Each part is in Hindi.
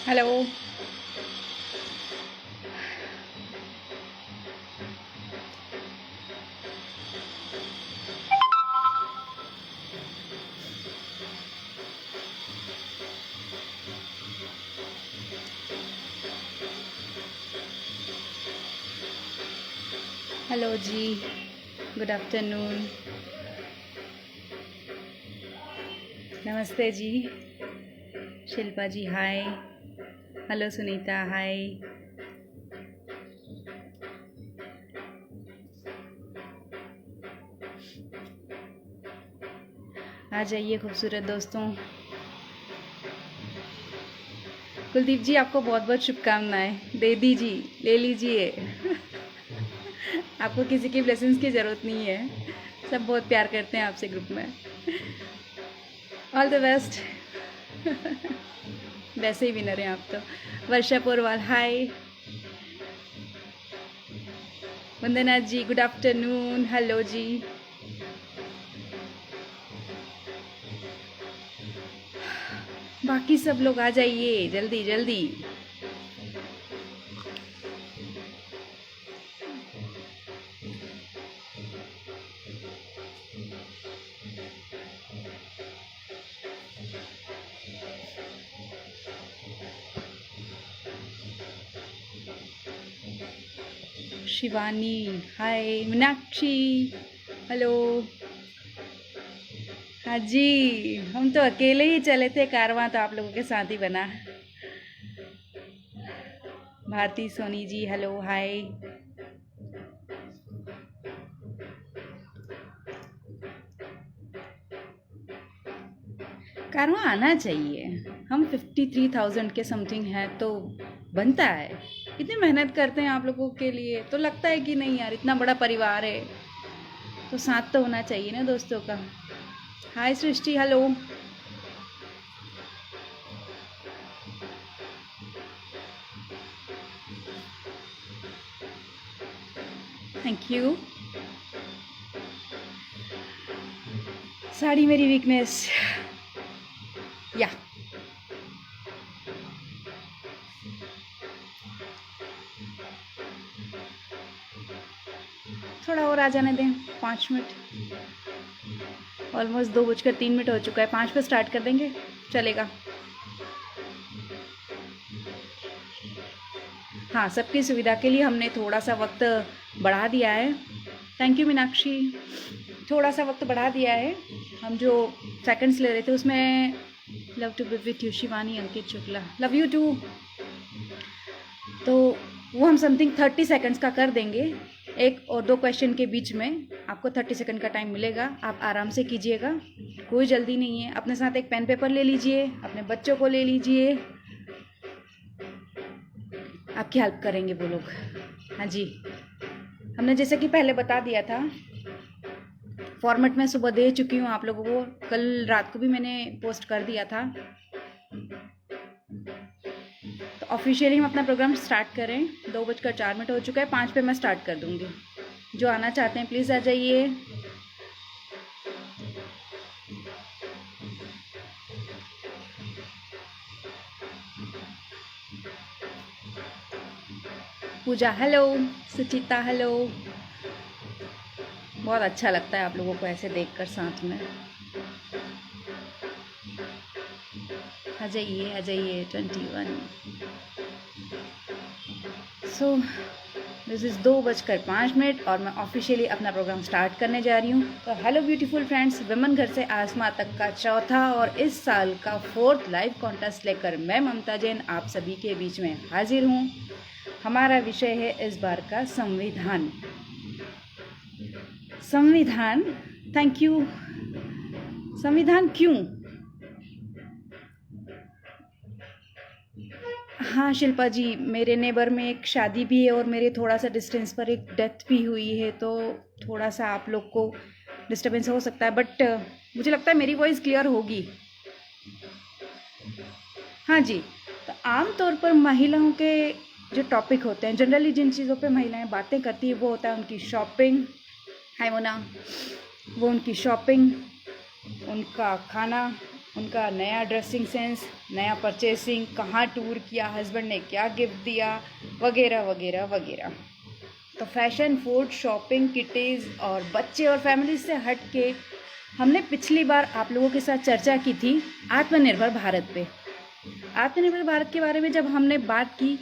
हेलो। हेलो जी, गुड आफ्टरनून। नमस्ते जी। शिल्पा जी हाय। हेलो सुनीता हाय। आ जाइए खूबसूरत दोस्तों। कुलदीप जी आपको बहुत बहुत शुभकामनाएं। दे दीजिए, ले लीजिए। आपको किसी की ब्लेसिंग्स की ज़रूरत नहीं है, सब बहुत प्यार करते हैं आपसे ग्रुप में। All the best. वैसे ही विनर हैं आप तो। वर्षा पोरवाल हाय। वंदना जी गुड आफ्टरनून। हेलो जी। बाकी सब लोग आ जाइए जल्दी जल्दी। शिवानी हाय। मीनाक्षी हेलो। हाँ जी, हम तो अकेले ही चले थे कारवां, तो आप लोगों के साथ ही बना। Bharti Soni ji hello hi. कारवां आना चाहिए। हम 53,000 के समथिंग हैं तो बनता है। इतनी मेहनत करते हैं आप लोगों के लिए, तो लगता है कि नहीं यार, इतना बड़ा परिवार है तो साथ तो होना चाहिए ना दोस्तों का। Hi Srishti hello. Thank you. Sari मेरी वीकनेस या थोड़ा और आ जाने दें, 5 मिनट। ऑलमोस्ट 2:03 हो चुका है, 5 पे स्टार्ट कर देंगे, चलेगा। हाँ, सबकी सुविधा के लिए हमने थोड़ा सा वक्त बढ़ा दिया है। Thank you Meenakshi. थोड़ा सा वक्त बढ़ा दिया है। हम जो सेकंड्स ले रहे थे उसमें love to be with you Shivani Ankit Shukla love you too, तो वो हम समथिंग 30 सेकंड्स का कर देंगे। एक और दो क्वेश्चन के बीच में आपको 30 सेकंड का टाइम मिलेगा, आप आराम से कीजिएगा, कोई जल्दी नहीं है। अपने साथ एक पेन पेपर ले लीजिए, अपने बच्चों को ले लीजिए, आपकी हेल्प करेंगे वो लोग। हाँ जी, हमने जैसे कि पहले बता दिया था, फॉर्मेट में सुबह दे चुकी हूँ आप लोगों को, कल रात को भी मैंने पोस्ट कर दिया था। तो ऑफिशियली हम अपना प्रोग्राम स्टार्ट करें। 2:04 हो चुका है, 5 पे मैं स्टार्ट कर दूँगी। जो आना चाहते हैं प्लीज़ आ जाइए। पूजा हेलो। सुचिता हेलो। बहुत अच्छा लगता है आप लोगों को ऐसे देखकर साथ में। आ जाइए 21। सो दिस इज़ 2:05 और मैं ऑफिशियली अपना प्रोग्राम स्टार्ट करने जा रही हूँ। तो हेलो ब्यूटीफुल फ्रेंड्स, विमन घर से आसमां तक का चौथा और इस साल का 4th लाइव कॉन्टेस्ट लेकर मैं ममता जैन आप सभी के बीच में हाजिर हूँ। हमारा विषय है इस बार का संविधान। संविधान, थैंक यू। संविधान क्यों? हाँ शिल्पा जी, मेरे नेबर में एक शादी भी है और मेरे थोड़ा सा डिस्टेंस पर एक डेथ भी हुई है, तो थोड़ा सा आप लोग को डिस्टर्बेंस हो सकता है, बट मुझे लगता है मेरी वॉइस क्लियर होगी। हाँ जी, तो आम तौर पर महिलाओं के जो टॉपिक होते हैं, जनरली जिन चीज़ों पे महिलाएं बातें करती है वो होता है उनकी शॉपिंग। हाय मोना। वो उनकी शॉपिंग, उनका खाना, उनका नया ड्रेसिंग सेंस, नया परचेसिंग, कहाँ टूर किया, हस्बैंड ने क्या गिफ्ट दिया, वगैरह वगैरह वगैरह। तो फैशन, फूड, शॉपिंग, किटीज़ और बच्चे और फैमिली से हट के हमने पिछली बार आप लोगों के साथ चर्चा की थी आत्मनिर्भर भारत पे। आत्मनिर्भर भारत के बारे में जब हमने बात की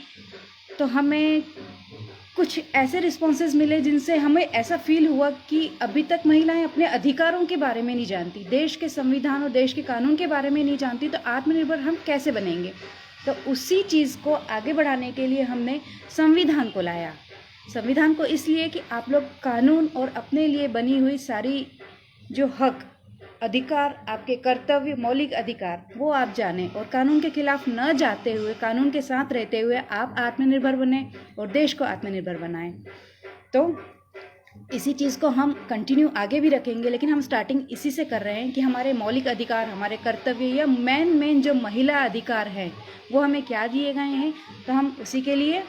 तो हमें कुछ ऐसे रिस्पॉन्सेज मिले जिनसे हमें ऐसा फील हुआ कि अभी तक महिलाएं अपने अधिकारों के बारे में नहीं जानती, देश के संविधान और देश के कानून के बारे में नहीं जानती, तो आत्मनिर्भर हम कैसे बनेंगे। तो उसी चीज़ को आगे बढ़ाने के लिए हमने संविधान को लाया। संविधान को इसलिए कि आप लोग कानून और अपने लिए बनी हुई सारी जो हक, अधिकार, आपके कर्तव्य, मौलिक अधिकार, वो आप जानें और कानून के खिलाफ न जाते हुए, कानून के साथ रहते हुए आप आत्मनिर्भर बने और देश को आत्मनिर्भर बनाएं। तो इसी चीज़ को हम कंटिन्यू आगे भी रखेंगे, लेकिन हम स्टार्टिंग इसी से कर रहे हैं कि हमारे मौलिक अधिकार, हमारे कर्तव्य या मेन जो महिला अधिकार हैं वो हमें क्या दिए गए हैं, तो हम उसी के लिए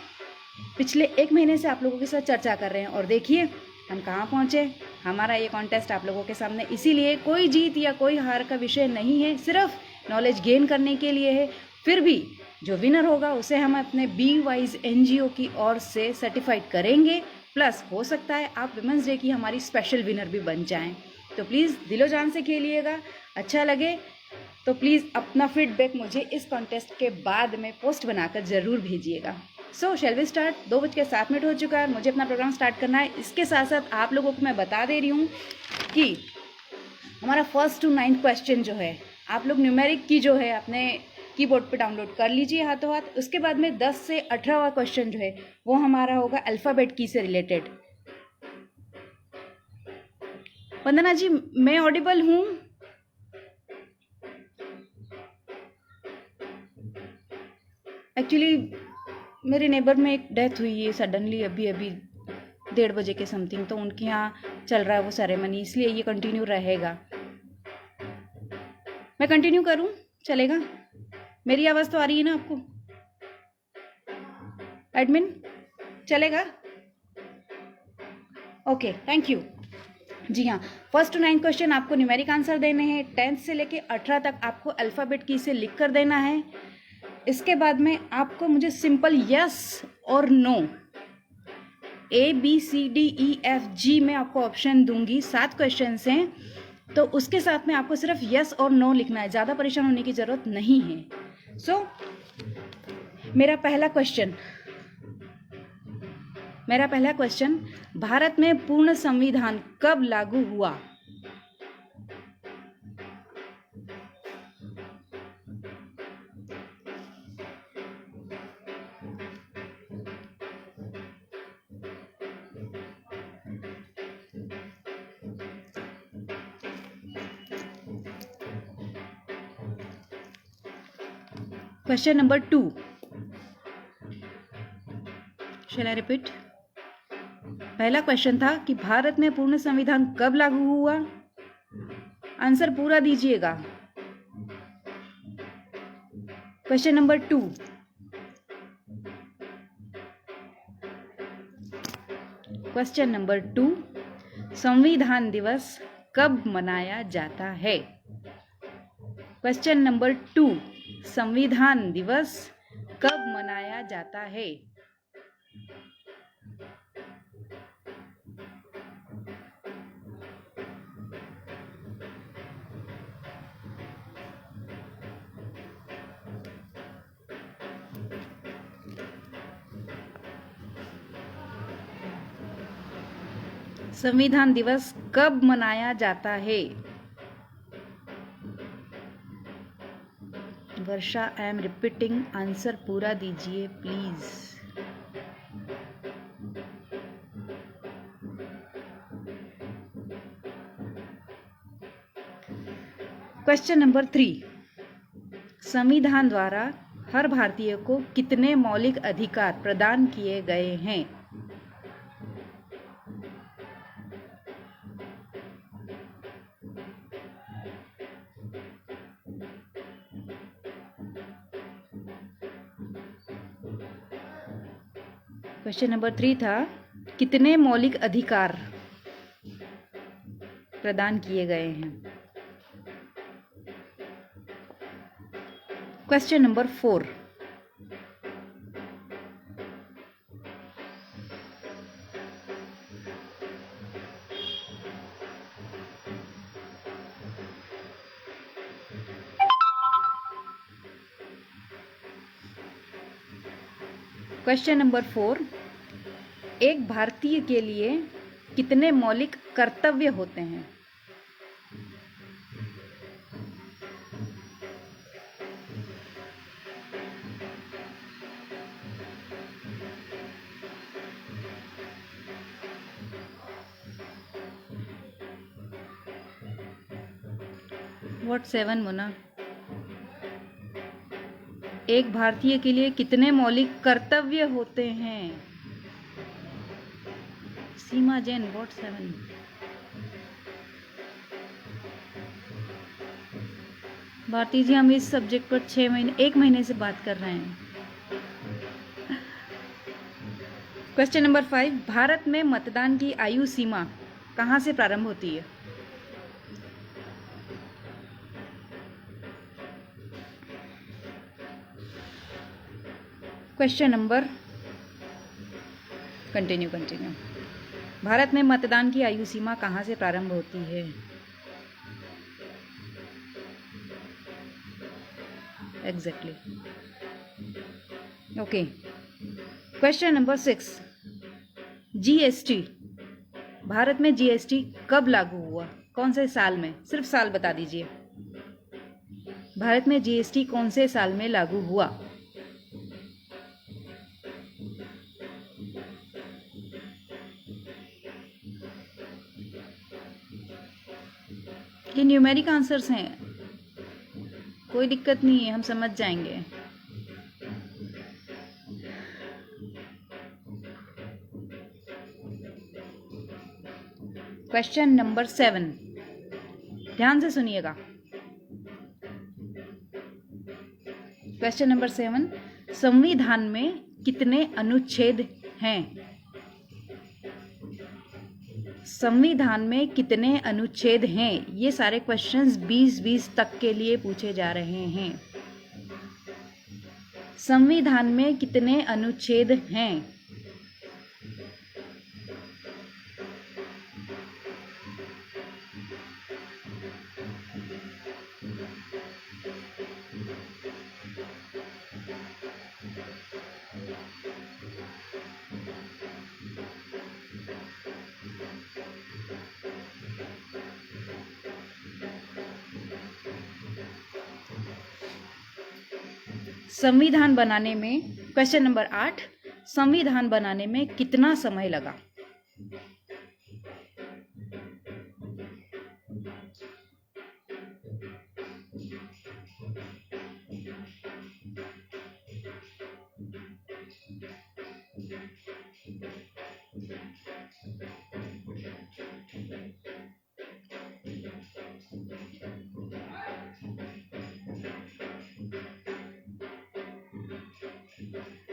पिछले 1 महीने से आप लोगों के साथ चर्चा कर रहे हैं। और देखिए हम कहाँ पहुँचे। हमारा ये कॉन्टेस्ट आप लोगों के सामने इसीलिए कोई जीत या कोई हार का विषय नहीं है, सिर्फ नॉलेज गेन करने के लिए है। फिर भी जो विनर होगा उसे हम अपने बी वाइज NGO की ओर से सर्टिफाइड करेंगे, प्लस हो सकता है आप विमेंस डे की हमारी स्पेशल विनर भी बन जाएं। तो प्लीज़ दिलो जान से खेलिएगा। अच्छा लगे तो प्लीज़ अपना फीडबैक मुझे इस कॉन्टेस्ट के बाद में पोस्ट बनाकर ज़रूर भेजिएगा। सो शैल वी स्टार्ट। 2:07 हो चुका है, मुझे अपना प्रोग्राम स्टार्ट करना है। इसके साथ साथ आप लोगों को मैं बता दे रही हूँ कि हमारा 1st to 9th क्वेश्चन जो है, आप लोग न्यूमेरिक की जो है अपने कीबोर्ड पे डाउनलोड कर लीजिए हाथों हाथ। उसके बाद में 10 से 18वां क्वेश्चन जो है वो हमारा होगा अल्फ़ाबेट की से रिलेटेड। वंदना जी, मैं ऑडिबल हूँ? एक्चुअली मेरे नेबर में एक डेथ हुई है सडनली, अभी 1:30 बजे के समथिंग, तो उनके यहाँ चल रहा है वो सेरेमनी, इसलिए ये कंटिन्यू रहेगा। मैं कंटिन्यू करूँ, चलेगा? मेरी आवाज़ तो आ रही है ना आपको? एडमिन चलेगा? Okay, thank you. जी हाँ, 1st to 9th क्वेश्चन आपको न्यूमेरिक आंसर देने हैं। 10th से लेके 18 तक आपको अल्फ़ाबेट की से लिख कर देना है। इसके बाद में आपको मुझे सिंपल यस और नो, ABCDEFG में आपको ऑप्शन दूंगी। 7 क्वेश्चन हैं, तो उसके साथ में आपको सिर्फ यस और नो लिखना है, ज़्यादा परेशान होने की ज़रूरत नहीं है। सो मेरा पहला क्वेश्चन, भारत में पूर्ण संविधान कब लागू हुआ? Question number 2, shall I repeat? पहला क्वेश्चन था कि भारत में पूर्ण संविधान कब लागू हुआ। आंसर पूरा दीजिएगा। क्वेश्चन नंबर 2, संविधान दिवस कब मनाया जाता है? क्वेश्चन नंबर 2, संविधान दिवस कब मनाया जाता है? संविधान दिवस कब मनाया जाता है? वर्षा, आई एम रिपीटिंग, आंसर पूरा दीजिए प्लीज। क्वेश्चन नंबर 3, संविधान द्वारा हर भारतीय को कितने मौलिक अधिकार प्रदान किए गए हैं? क्वेश्चन नंबर 3 था कितने मौलिक अधिकार प्रदान किए गए हैं? Question number 4. Question number 4. एक भारतीय के लिए कितने मौलिक कर्तव्य होते हैं? व्हाट 7 मुना? एक भारतीय के लिए कितने मौलिक कर्तव्य होते हैं? सीमा जैन, व्हाट 7? भारती जी, हम इस सब्जेक्ट पर 1 महीने से बात कर रहे हैं. Question number 5. भारत में मतदान की आयु सीमा कहाँ से प्रारंभ होती है? Question number continue. भारत में मतदान की आयु सीमा कहाँ से प्रारंभ होती है? Exactly. Okay. Question number 6. GST. Bharat में जीएसटी कब लागू हुआ? कौन से साल में? सिर्फ साल बता दीजिए. भारत में जीएसटी कौन से साल में लागू हुआ? ये न्यूमेरिक आंसर्स हैं, कोई दिक्कत नहीं है, हम समझ जाएंगे. Question number 7. ध्यान से सुनिएगा. Question number 7. संविधान में कितने अनुच्छेद हैं? संविधान में कितने अनुच्छेद हैं? ये सारे क्वेश्चंस 20-20 तक के लिए पूछे जा रहे हैं. संविधान में कितने अनुच्छेद हैं? संविधान बनाने में, क्वेश्चन नंबर 8. संविधान बनाने में कितना समय लगा?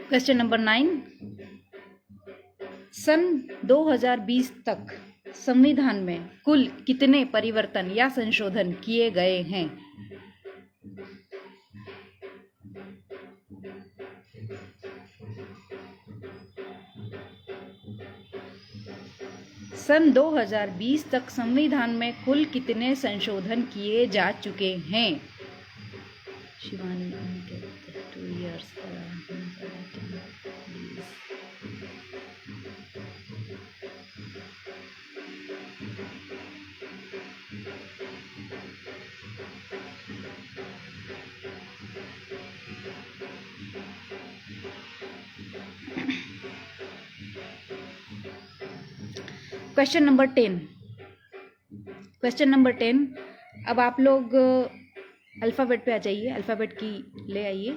Question number 9. सन 2020 तक संविधान में कुल कितने परिवर्तन या संशोधन किए गए हैं? सन 2020 तक संविधान में कुल कितने संशोधन किए जा चुके हैं? Shivani, 2 years. Question number 10. Question number 10. अब आप लोग अल्फ़ाबेट पे आ जाइए, अल्फ़ाबेट की ले आइए.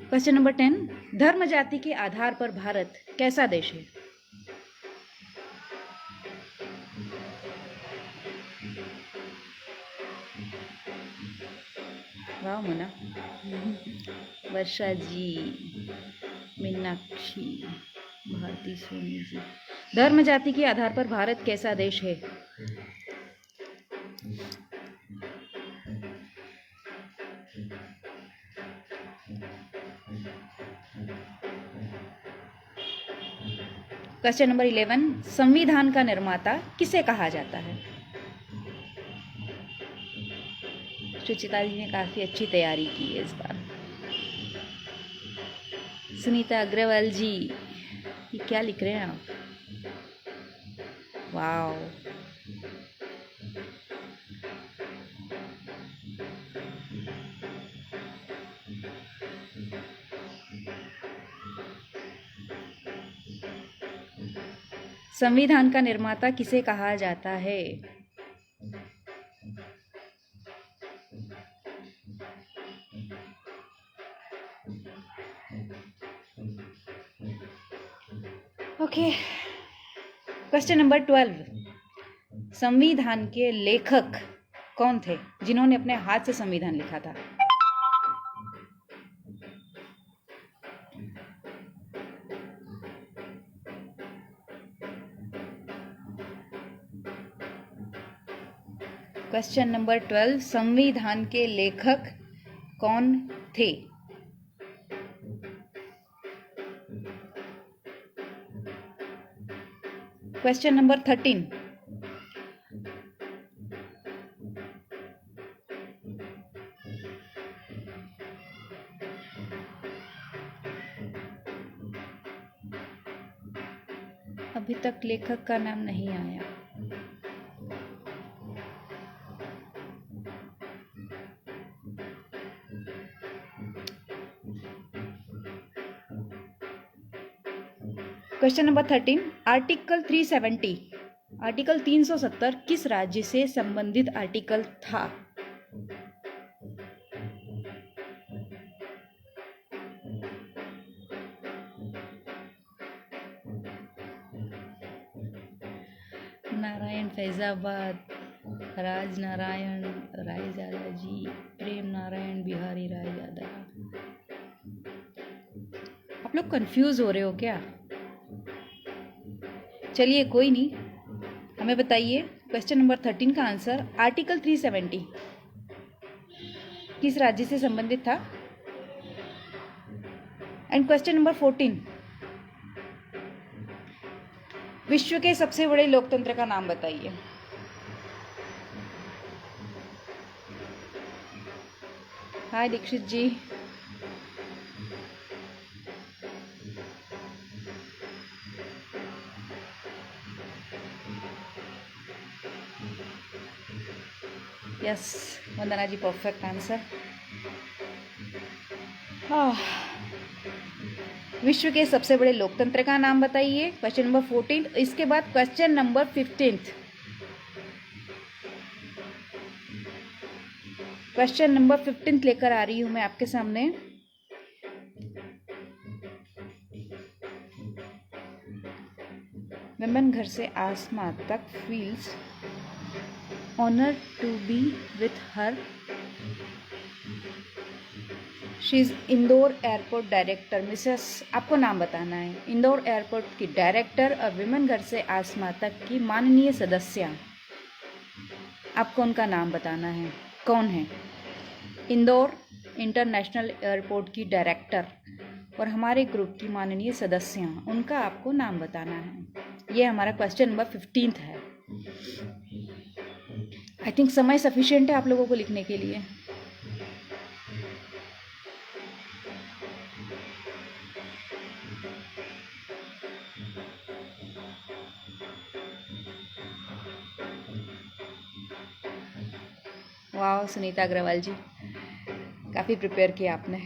Question number 10. धर्म जाति के आधार पर भारत कैसा देश है? वाह मुना, वर्षा जी, मीनाक्षी, भारती, सोनी जी. धर्म जाति के आधार पर भारत कैसा देश है? क्वेश्चन नंबर 11, संविधान का निर्माता किसे कहा जाता है? सुचिता जी ने काफ़ी अच्छी तैयारी की है इस बार। सुनीता अग्रवाल जी, ये क्या लिख रहे हैं आप? वाओ, संविधान का निर्माता किसे कहा जाता है? ओके, क्वेश्चन नंबर 12, संविधान के लेखक कौन थे जिन्होंने अपने हाथ से संविधान लिखा था? क्वेश्चन नंबर 12, संविधान के लेखक कौन थे? क्वेश्चन नंबर 13, अभी तक लेखक का नाम नहीं आया। क्वेश्चन नंबर 13, आर्टिकल 370 किस राज्य से संबंधित आर्टिकल था? नारायण फैजाबाद, राज नारायण रायजादा जी, प्रेम नारायण बिहारी रायजादा। आप लोग कंफ्यूज हो रहे हो क्या? चलिए कोई नहीं, हमें बताइए क्वेश्चन नंबर 13 का आंसर। आर्टिकल 370 किस राज्य से संबंधित था? एंड क्वेश्चन नंबर 14, विश्व के सबसे बड़े लोकतंत्र का नाम बताइए। हाय दीक्षित जी, यस वंदना जी, परफेक्ट आंसर। विश्व के सबसे बड़े लोकतंत्र का नाम बताइए, क्वेश्चन नंबर 14। इसके बाद क्वेश्चन नंबर 15, क्वेश्चन नंबर 15 लेकर आ रही हूं मैं आपके सामने। विमेन घर से आसमां तक feels honour to be with her, she is Indore airport director. Mrs, आपको नाम बताना है। इंदौर एयरपोर्ट की डायरेक्टर और विमेन घर से आसमां तक की माननीय सदस्य, आपको उनका नाम बताना है, कौन है? इंदौर इंटरनेशनल एयरपोर्ट की डायरेक्टर और हमारे ग्रुप की माननीय सदस्य, उनका आपको नाम बताना है। ये हमारा क्वेश्चन नंबर 15 है। आई थिंक समय सफिशिएंट है आप लोगों को लिखने के लिए। वाह सुनीता अग्रवाल जी, काफ़ी प्रिपेयर किया आपने।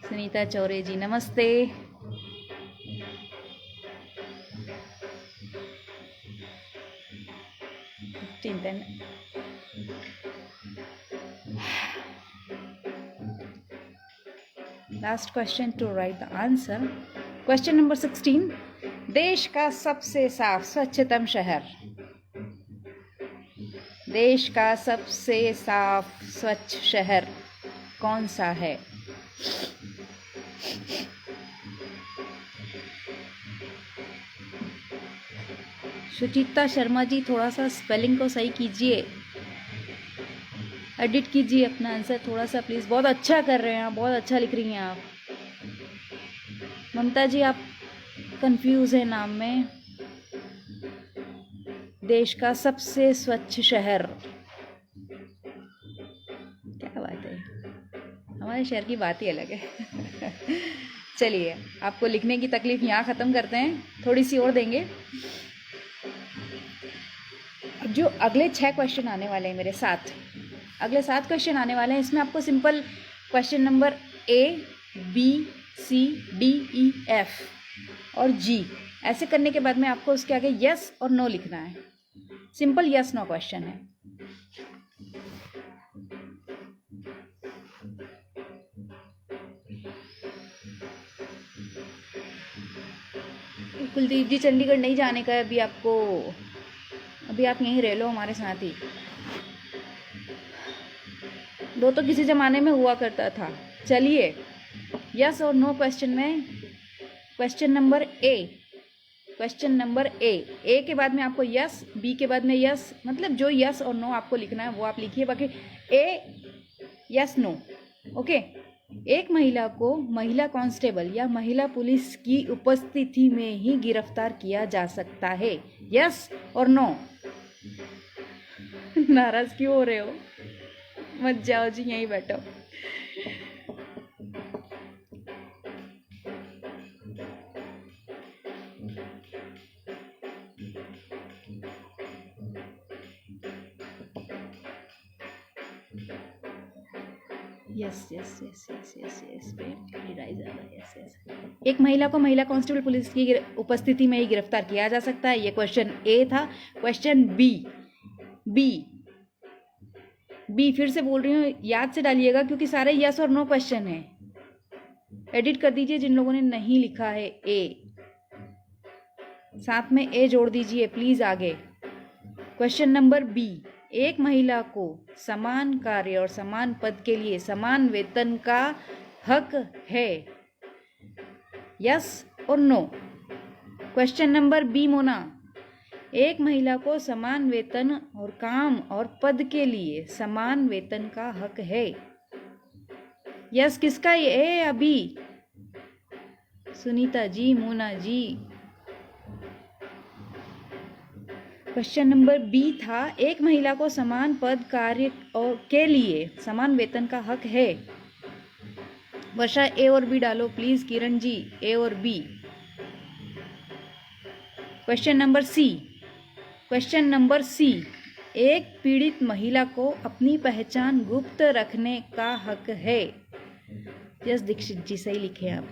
सुनीता चौरे जी नमस्ते। Last question to write the answer. Question number 16, देश का सबसे साफ स्वच्छतम शहर, देश का सबसे साफ स्वच्छ शहर कौन सा है? सुचिता शर्मा जी, थोड़ा सा स्पेलिंग को सही कीजिए, एडिट कीजिए अपना आंसर थोड़ा सा प्लीज़। बहुत अच्छा कर रहे हैं आप, बहुत अच्छा लिख रही हैं आप। ममता जी, आप कंफ्यूज है नाम में। देश का सबसे स्वच्छ शहर, क्या बात है, हमारे शहर की बात ही अलग है। चलिए, आपको लिखने की तकलीफ यहाँ ख़त्म करते हैं, थोड़ी सी और देंगे। अब जो अगले 6 क्वेश्चन आने वाले हैं मेरे साथ, अगले 7 क्वेश्चन आने वाले हैं, इसमें आपको simple question number A, B, C, D, E, F और G ऐसे करने के बाद में आपको उसके आगे यस और नो लिखना है। सिंपल यस नो क्वेश्चन है। कुलदीप जी, चंडीगढ़ नहीं जाने का है अभी आपको, अभी आप यहीं रह लो हमारे साथ ही। दो तो किसी ज़माने में हुआ करता था। चलिए, यस और नो क्वेश्चन में question number A, question number A के बाद में आपको यस, बी के बाद में यस, मतलब जो यस और नो आपको लिखना है वो आप लिखिए, बाकी ए यस नो। ओके। एक महिला को महिला कांस्टेबल या महिला पुलिस की उपस्थिति में ही गिरफ्तार किया जा सकता है, यस और नो। नाराज क्यों हो रहे हो? मत जाओ जी, यहीं बैठो। Yes yes yes yes yes yes, yes yes. एक महिला को महिला कांस्टेबल पुलिस की उपस्थिति में ही गिरफ्तार किया जा सकता है, ये क्वेश्चन ए था। क्वेश्चन बी फिर से बोल रही हूँ, याद से डालिएगा क्योंकि सारे यस और नो क्वेश्चन है। एडिट कर दीजिए जिन लोगों ने नहीं लिखा है ए, साथ में ए जोड़ दीजिए प्लीज आगे। क्वेश्चन नंबर बी, एक महिला को समान कार्य और समान पद के लिए समान वेतन का हक है, यस और no. Question number b Mona, एक महिला को समान वेतन और काम और पद के लिए समान वेतन का हक है, यस किसका ये अभी? Sunita ji, Mona ji. Question number B था, एक महिला को समान पद कार्य और के लिए समान वेतन का हक है। वर्षा ए और बी डालो प्लीज, किरण जी ए और b. Question number c, question number c, एक पीड़ित महिला को अपनी पहचान गुप्त रखने का हक है, यस दीक्षित जी सही लिखे आप,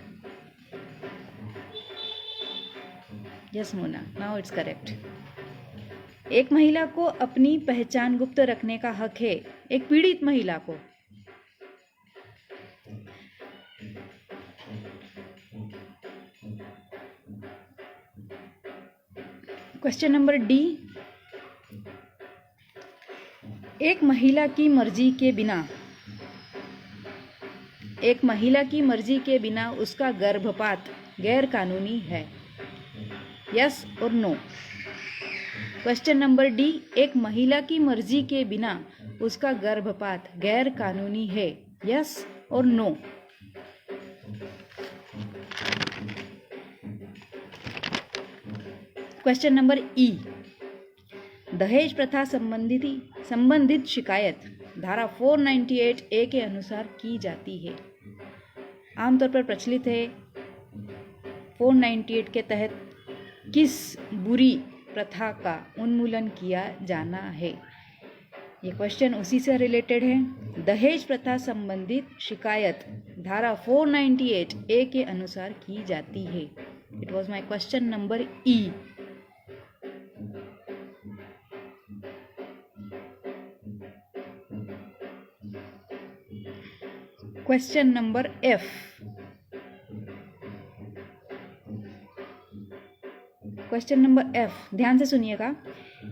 yes Mona, now it's correct. एक महिला को अपनी पहचान गुप्त रखने का हक है, एक पीड़ित महिला को। क्वेश्चन नंबर डी, एक महिला की मर्जी के बिना, एक महिला की मर्जी के बिना उसका गर्भपात गैर कानूनी है, यस और नो। क्वेश्चन नंबर डी, एक महिला की मर्जी के बिना उसका गर्भपात गैर कानूनी है, यस और नो। क्वेश्चन नंबर ई, दहेज प्रथा संबंधित शिकायत धारा 498 ए के अनुसार की जाती है। आमतौर पर प्रचलित है 498 के तहत किस बुरी प्रथा का उन्मूलन किया जाना है, ये क्वेश्चन उसी से रिलेटेड है। दहेज प्रथा संबंधित शिकायत धारा 498 ए के अनुसार की जाती है। It was my question number E. Question number F, question number F, ध्यान से सुनिएगा।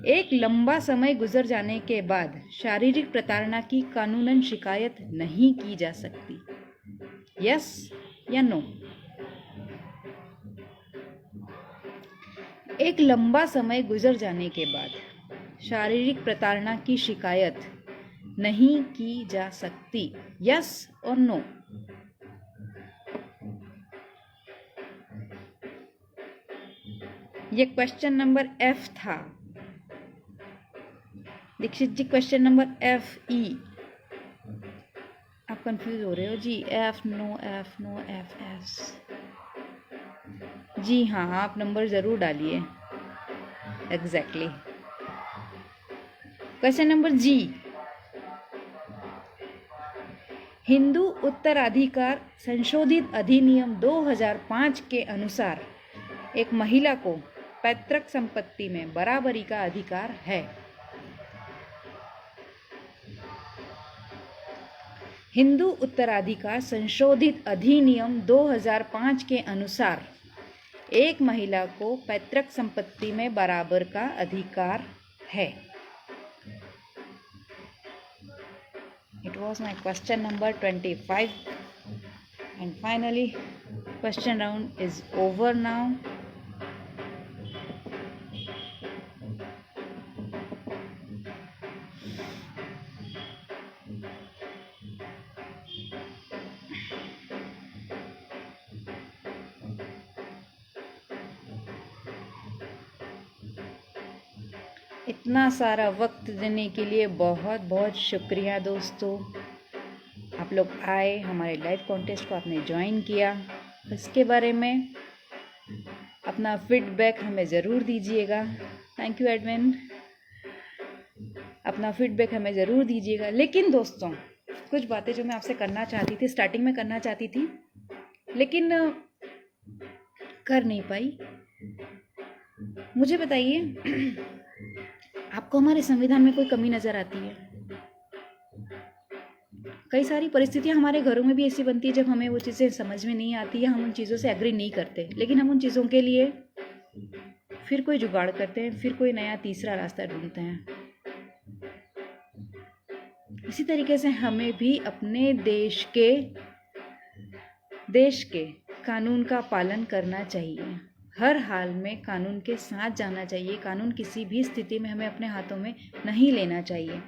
एक लंबा समय गुजर जाने के बाद शारीरिक प्रताड़ना की कानूनन शिकायत नहीं की जा सकती, यस या नो। एक लंबा समय गुजर जाने के बाद शारीरिक प्रताड़ना की शिकायत नहीं की जा सकती, यस और नो। ये क्वेश्चन नंबर F था Dixit ji, question number FE। आप कंफ्यूज हो रहे हो जी। F no F S। जी हाँ, आप नंबर ज़रूर डालिए। Exactly. Question number G। Hindu उत्तराधिकार संशोधित अधिनियम 2005 के अनुसार एक महिला को पैतृक संपत्ति में बराबरी का अधिकार है। हिंदू उत्तराधिकार संशोधित अधिनियम 2005 के अनुसार एक महिला को पैतृक संपत्ति में बराबर का अधिकार है। It was my question number 25 and finally question round is over now. इतना सारा वक्त देने के लिए बहुत बहुत शुक्रिया दोस्तों। आप लोग आए, हमारे लाइव कॉन्टेस्ट को आपने ज्वाइन किया। इसके बारे में अपना फीडबैक हमें ज़रूर दीजिएगा। Thank you admin. अपना फीडबैक हमें ज़रूर दीजिएगा। लेकिन दोस्तों, कुछ बातें जो मैं आपसे करना चाहती थी, स्टार्टिंग में करना चाहती थी, लेकिन कर नहीं पाई। मुझे बताइए, आपको हमारे संविधान में कोई कमी नज़र आती है? कई सारी परिस्थितियां हमारे घरों में भी ऐसी बनती है जब हमें वो चीज़ें समझ में नहीं आती है, हम उन चीज़ों से एग्री नहीं करते, लेकिन हम उन चीज़ों के लिए फिर कोई जुगाड़ करते हैं, फिर कोई नया तीसरा रास्ता ढूंढते हैं। इसी तरीके से हमें भी अपने देश के कानून का पालन करना चाहिए। हर हाल में कानून के साथ जाना चाहिए। कानून किसी भी स्थिति में हमें अपने हाथों में नहीं लेना चाहिए।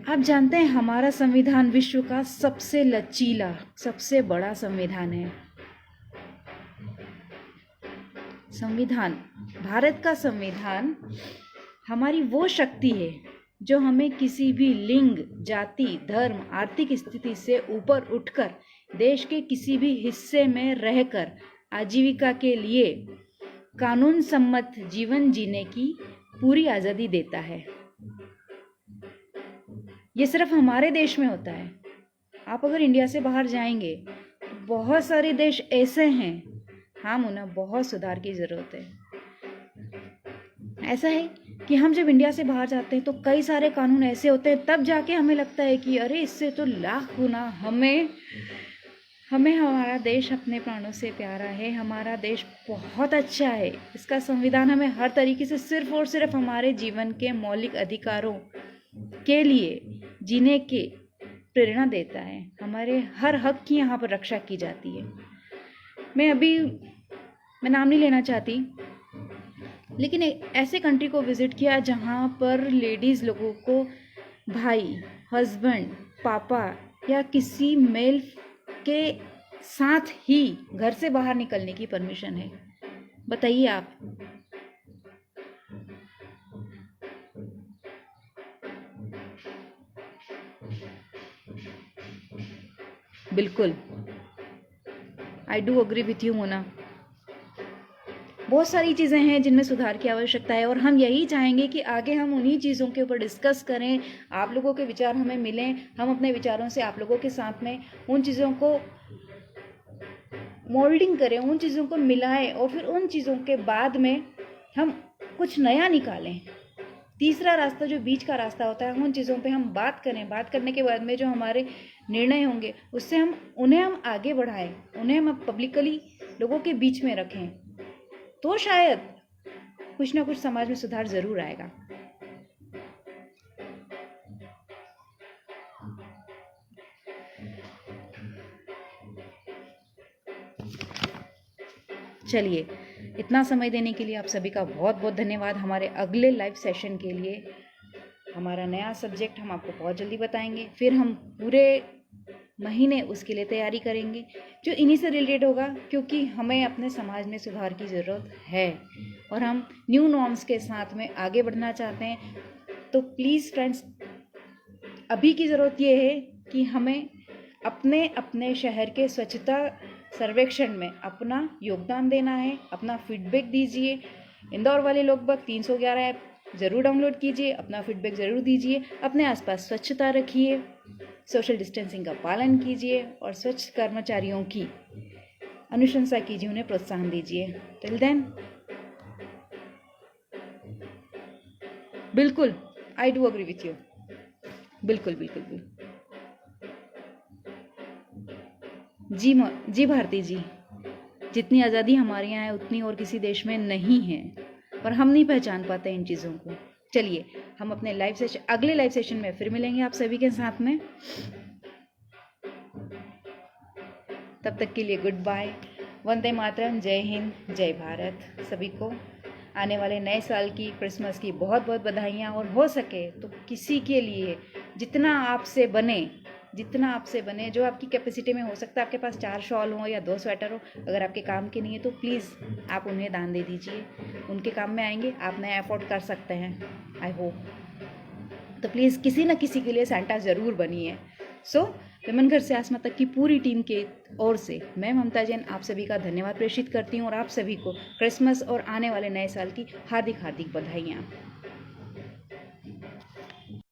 आप जानते हैं, हमारा संविधान विश्व का सबसे लचीला, सबसे बड़ा संविधान है। संविधान, भारत का संविधान हमारी वो शक्ति है जो हमें किसी भी लिंग, जाति, धर्म, आर्थिक स्थिति से ऊपर उठकर देश के किसी भी हिस्से में रहकर आजीविका के लिए कानून सम्मत जीवन जीने की पूरी आज़ादी देता है। ये सिर्फ हमारे देश में होता है। आप अगर इंडिया से बाहर जाएंगे तो बहुत सारे देश ऐसे हैं, हम उन्हें बहुत सुधार की ज़रूरत है। ऐसा है कि हम जब इंडिया से बाहर जाते हैं तो कई सारे कानून ऐसे होते हैं, तब जाके हमें लगता है कि अरे इससे तो लाख गुना हमें हमारा देश अपने प्राणों से प्यारा है। हमारा देश बहुत अच्छा है। इसका संविधान हमें हर तरीके से सिर्फ और सिर्फ हमारे जीवन के मौलिक अधिकारों के लिए जीने की प्रेरणा देता है। हमारे हर हक की यहाँ पर रक्षा की जाती है। मैं नाम नहीं लेना चाहती, लेकिन एक ऐसे कंट्री को विज़िट किया जहाँ पर लेडीज़ लोगों को भाई, हस्बैंड, पापा या किसी मेल के साथ ही घर से बाहर निकलने की परमिशन है। बताइए आप। बिल्कुल, I do agree with you Mona. बहुत सारी चीज़ें हैं जिनमें सुधार की आवश्यकता है और हम यही चाहेंगे कि आगे हम उन्हीं चीज़ों के ऊपर डिस्कस करें। आप लोगों के विचार हमें मिलें, हम अपने विचारों से आप लोगों के साथ में उन चीज़ों को मोल्डिंग करें, उन चीज़ों को मिलाएं और फिर उन चीज़ों के बाद में हम कुछ नया निकालें। तीसरा रास्ता जो बीच का रास्ता होता है, उन चीज़ों पे हम बात करें। बात करने के बाद में जो हमारे निर्णय होंगे उससे उन्हें हम आगे बढ़ाएं, उन्हें हम पब्लिकली लोगों के बीच में रखें, तो शायद कुछ ना कुछ समाज में सुधार ज़रूर आएगा। चलिए, इतना समय देने के लिए आप सभी का बहुत बहुत धन्यवाद। हमारे अगले लाइव सेशन के लिए हमारा नया सब्जेक्ट हम आपको बहुत जल्दी बताएंगे। फिर हम पूरे महीने उसके लिए तैयारी करेंगे जो इन्हीं से रिलेटेड होगा, क्योंकि हमें अपने समाज में सुधार की ज़रूरत है और हम न्यू नॉर्म्स के साथ में आगे बढ़ना चाहते हैं। तो प्लीज़ फ्रेंड्स, अभी की ज़रूरत ये है कि हमें अपने अपने शहर के स्वच्छता सर्वेक्षण में अपना योगदान देना है, अपना फीडबैक दीजिए। इंदौर वाले लोग बग 311 ऐप ज़रूर डाउनलोड कीजिए, अपना फीडबैक ज़रूर दीजिए, अपने आसपास स्वच्छता रखिए, सोशल डिस्टेंसिंग का पालन कीजिए और स्वच्छ कर्मचारियों की अनुशंसा कीजिए, उन्हें प्रोत्साहन दीजिए। टिल देन, बिल्कुल, I do agree with you. बिल्कुल बिल्कुल बिल्कुल। जी भारती जी, जितनी आज़ादी हमारे यहाँ है उतनी और किसी देश में नहीं है, पर हम नहीं पहचान पाते इन चीज़ों को। चलिए, हम अपने अगले लाइव सेशन में फिर मिलेंगे आप सभी के साथ में। तब तक के लिए गुड बाय, वंदे मातरम, जय हिंद, जय भारत। सभी को आने वाले नए साल की, क्रिसमस की बहुत बहुत बधाइयाँ, और हो सके तो किसी के लिए जितना आपसे बने, जो आपकी कैपेसिटी में हो सकता है। आपके पास 4 शॉल हो या 2 स्वेटर हो, अगर आपके काम के नहीं है तो प्लीज़ आप उन्हें दान दे दीजिए, उनके काम में आएंगे, आप नया अफोर्ड कर सकते हैं, आई होप। तो प्लीज़ किसी न किसी के लिए सेंटा ज़रूर बनिए। सो विमन घर से आसमा तक की पूरी टीम के ओर से मैं ममता जैन आप सभी का धन्यवाद प्रेषित करती हूँ और आप सभी को क्रिसमस और आने वाले नए साल की हार्दिक हार्दिक बधाइयाँ।